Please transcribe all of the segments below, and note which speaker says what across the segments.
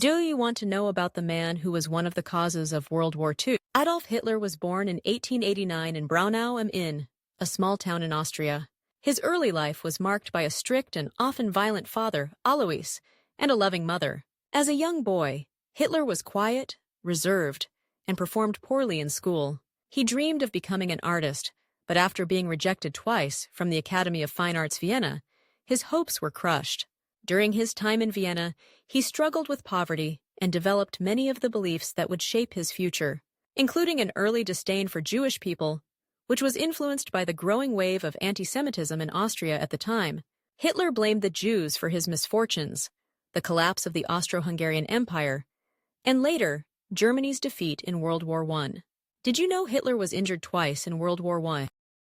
Speaker 1: Do you want to know about the man who was one of the causes of World War II? Adolf Hitler was born in 1889 in Braunau am Inn, a small town in Austria. His early life was marked by a strict and often violent father, Alois, and a loving mother. As a young boy, Hitler was quiet, reserved, and performed poorly in school. He dreamed of becoming an artist, but after being rejected twice from the Academy of Fine Arts Vienna, his hopes were crushed. During his time in Vienna, he struggled with poverty and developed many of the beliefs that would shape his future, including an early disdain for Jewish people, which was influenced by the growing wave of anti-Semitism in Austria at the time. Hitler blamed the Jews for his misfortunes, the collapse of the Austro-Hungarian Empire, and later, Germany's defeat in World War I. Did you know Hitler was injured twice in World War I?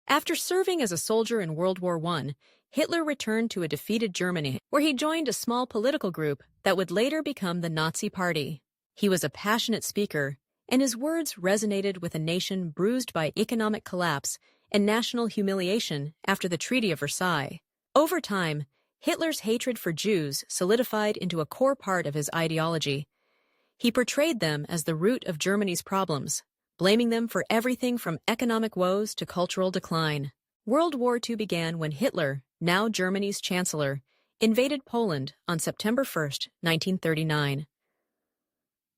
Speaker 1: After serving as a soldier in World War I, Hitler returned to a defeated Germany, where he joined a small political group that would later become the Nazi Party. He was a passionate speaker, and his words resonated with a nation bruised by economic collapse and national humiliation after the Treaty of Versailles. Over time, Hitler's hatred for Jews solidified into a core part of his ideology. He portrayed them as the root of Germany's problems, blaming them for everything from economic woes to cultural decline. World War II began when Hitler, now Germany's chancellor, invaded Poland on September 1, 1939.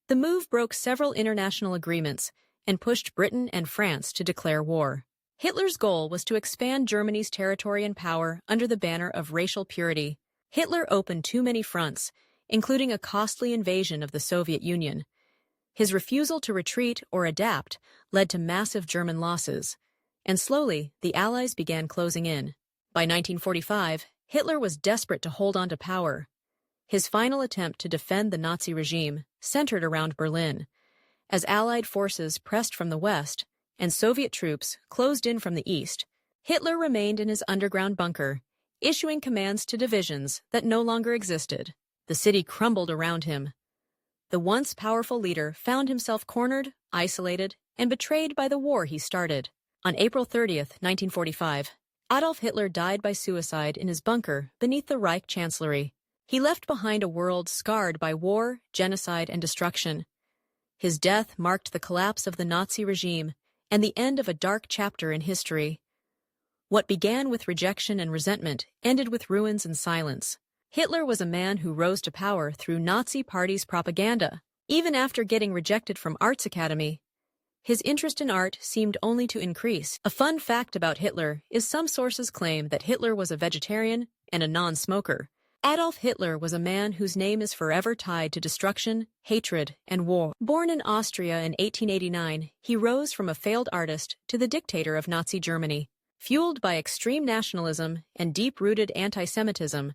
Speaker 1: The move broke several international agreements and pushed Britain and France to declare war. Hitler's goal was to expand Germany's territory and power under the banner of racial purity. Hitler opened too many fronts, including a costly invasion of the Soviet Union. His refusal to retreat or adapt led to massive German losses, and slowly the Allies began closing in. By 1945, Hitler was desperate to hold on to power. His final attempt to defend the Nazi regime centered around Berlin. As Allied forces pressed from the west and Soviet troops closed in from the east, Hitler remained in his underground bunker, issuing commands to divisions that no longer existed. The city crumbled around him. The once powerful leader found himself cornered, isolated, and betrayed by the war he started. On April 30, 1945, Adolf Hitler died by suicide in his bunker beneath the Reich chancellery. He left behind a world scarred by war, genocide, and destruction. His death marked the collapse of the Nazi regime and the end of a dark chapter in history. What began with rejection and resentment ended with ruins and silence. Hitler was a man who rose to power through Nazi Party's propaganda. Even after getting rejected from Arts Academy, his interest in art seemed only to increase. A fun fact about Hitler is some sources claim that Hitler was a vegetarian and a non-smoker. Adolf Hitler was a man whose name is forever tied to destruction, hatred, and war. Born in Austria in 1889, he rose from a failed artist to the dictator of Nazi Germany. Fueled by extreme nationalism and deep-rooted anti-Semitism,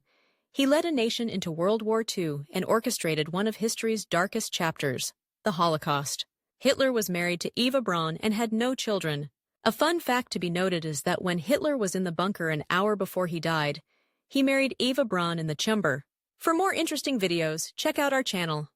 Speaker 1: he led a nation into World War II and orchestrated one of history's darkest chapters, the Holocaust. Hitler was married to Eva Braun and had no children. A fun fact to be noted is that when Hitler was in the bunker an hour before he died, he married Eva Braun in the chamber. For more interesting videos, check out our channel.